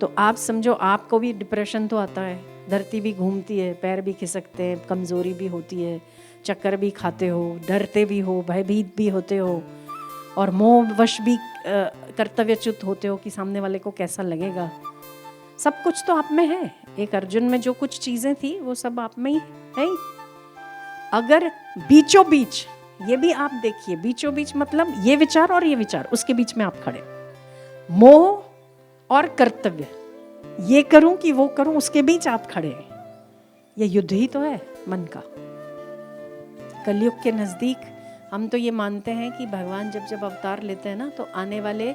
तो आप समझो आपको भी डिप्रेशन तो आता है, धरती भी घूमती है, पैर भी खिसकते हैं, कमज़ोरी भी होती है, चक्कर भी खाते हो, डरते भी हो, भयभीत भी होते हो और मोहवश भी कर्तव्यच्युत होते हो कि सामने वाले को कैसा लगेगा। सब कुछ तो आप में है। एक अर्जुन में जो कुछ चीज़ें थी वो सब आप में ही है ही। अगर बीचों बीच, ये भी आप देखिए, बीचों बीच मतलब ये विचार और ये विचार, उसके बीच में आप खड़े, मोह और कर्तव्य, ये करूं कि वो करूं, उसके बीच आप खड़े हैं। ये युद्ध ही तो है मन का। कलयुग के नजदीक हम तो ये मानते हैं कि भगवान जब जब अवतार लेते हैं ना, तो आने वाले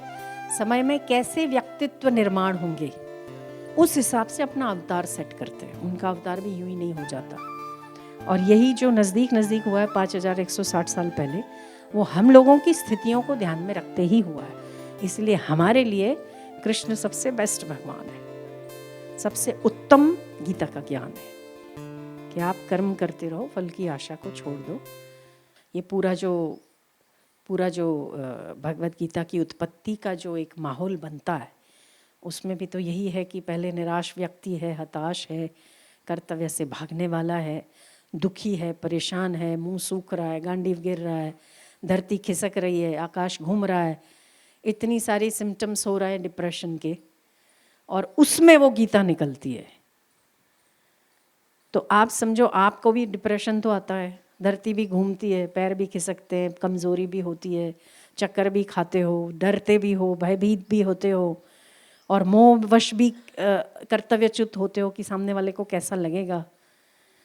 समय में कैसे व्यक्तित्व निर्माण होंगे, उस हिसाब से अपना अवतार सेट करते हैं। उनका अवतार भी यूं ही नहीं हो जाता। और यही जो नज़दीक नज़दीक हुआ है 5160 साल पहले, वो हम लोगों की स्थितियों को ध्यान में रखते ही हुआ है। इसलिए हमारे लिए कृष्ण सबसे बेस्ट भगवान है, सबसे उत्तम गीता का ज्ञान है कि आप कर्म करते रहो, फल की आशा को छोड़ दो। ये पूरा जो भगवत गीता की उत्पत्ति का जो एक माहौल बनता है, उसमें भी तो यही है कि पहले निराश व्यक्ति है, हताश है, कर्तव्य से भागने वाला है, दुखी है, परेशान है, मुंह सूख रहा है, गांडीव गिर रहा है, धरती खिसक रही है, आकाश घूम रहा है, इतनी सारी सिम्टम्स हो रहे हैं डिप्रेशन के, और उसमें वो गीता निकलती है। तो आप समझो आपको भी डिप्रेशन तो आता है, धरती भी घूमती है, पैर भी खिसकते हैं, कमज़ोरी भी होती है, चक्कर भी खाते हो, डरते भी हो, भयभीत भी होते हो और मोहवश भी कर्तव्यच्युत होते हो कि सामने वाले को कैसा लगेगा।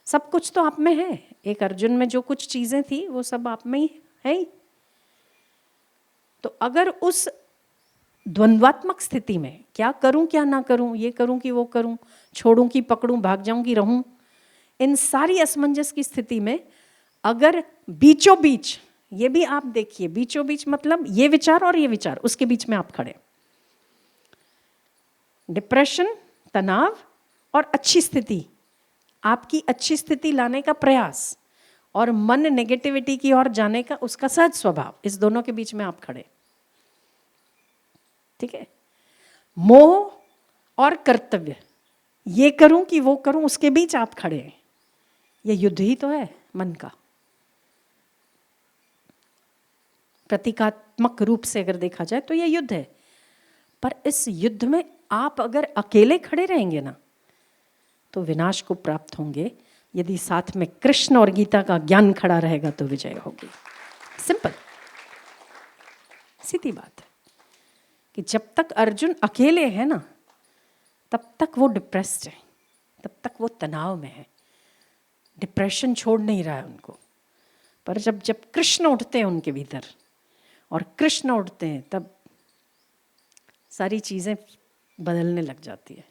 सब कुछ तो आप में है। एक अर्जुन में जो कुछ चीज़ें थी वो सब आप में ही है ही। तो अगर उस द्वंद्वात्मक स्थिति में क्या करूं क्या ना करूं, ये करूं कि वो करूं, छोड़ूं कि पकड़ूं, भाग जाऊं कि रहूं, इन सारी असमंजस की स्थिति में अगर बीचों बीच, ये भी आप देखिए, बीचों बीच मतलब ये विचार और ये विचार, उसके बीच में आप खड़े, डिप्रेशन, तनाव और अच्छी स्थिति, आपकी अच्छी स्थिति लाने का प्रयास और मन नेगेटिविटी की ओर जाने का उसका सहज स्वभाव, इस दोनों के बीच में आप खड़े। ठीक है। मोह और कर्तव्य, ये करूं कि वो करूं, उसके बीच आप खड़े हैं। ये युद्ध ही तो है मन का। प्रतीकात्मक रूप से अगर देखा जाए तो ये युद्ध है, पर इस युद्ध में आप अगर अकेले खड़े रहेंगे ना, तो विनाश को प्राप्त होंगे। यदि साथ में कृष्ण और गीता का ज्ञान खड़ा रहेगा तो विजय होगी। सिंपल, सीधी बात है कि जब तक अर्जुन अकेले है ना, तब तक वो डिप्रेस्ड है, तब तक वो तनाव में है, डिप्रेशन छोड़ नहीं रहा है उनको। पर जब जब कृष्ण उठते हैं उनके भीतर और कृष्ण उठते हैं, तब सारी चीज़ें बदलने लग जाती है।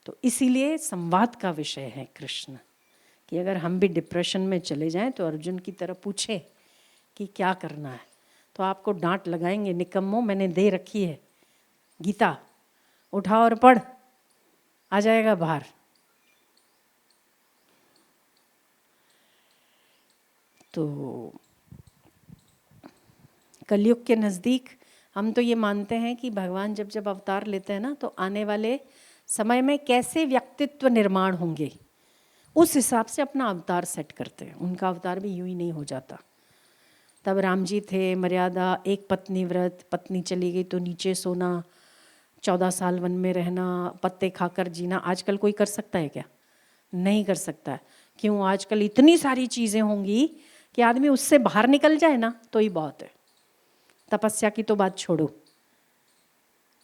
तो इसीलिए संवाद का विषय है कृष्ण, कि अगर हम भी डिप्रेशन में चले जाएं तो अर्जुन की तरह पूछे कि क्या करना है, तो आपको डांट लगाएंगे, निकम्मो मैंने दे रखी है गीता, उठा और पढ़, आ जाएगा बाहर। तो कलयुग के नज़दीक हम तो ये मानते हैं कि भगवान जब जब अवतार लेते हैं ना, तो आने वाले समय में कैसे व्यक्तित्व निर्माण होंगे, उस हिसाब से अपना अवतार सेट करते हैं। उनका अवतार भी यूं ही नहीं हो जाता। तब राम जी थे, मर्यादा, एक पत्नी व्रत, पत्नी चली गई तो नीचे सोना, 14 साल वन में रहना, पत्ते खाकर जीना। आजकल कोई कर सकता है क्या? नहीं कर सकता है। क्यों? आजकल इतनी सारी चीज़ें होंगी कि आदमी उससे बाहर निकल जाए ना तो ही बहुत है। तपस्या की तो बात छोड़ो,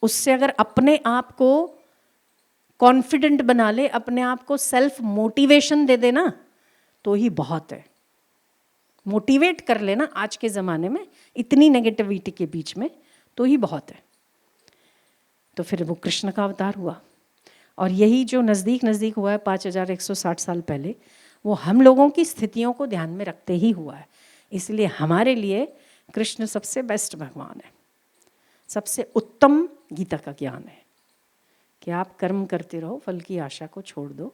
उससे अगर अपने आप को कॉन्फिडेंट बना ले, अपने आप को सेल्फ मोटिवेशन दे देना, तो ही बहुत है। मोटिवेट कर लेना आज के ज़माने में इतनी नेगेटिविटी के बीच में, तो ही बहुत है। तो फिर वो कृष्ण का अवतार हुआ। और यही जो नज़दीक नज़दीक हुआ है 5160 साल पहले, वो हम लोगों की स्थितियों को ध्यान में रखते ही हुआ है। इसलिए हमारे लिए कृष्ण सबसे बेस्ट भगवान है, सबसे उत्तम गीता का ज्ञान है कि आप कर्म करते रहो, फल की आशा को छोड़ दो,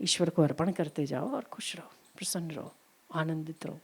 ईश्वर को अर्पण करते जाओ और खुश रहो, प्रसन्न रहो, आनंदित रहो।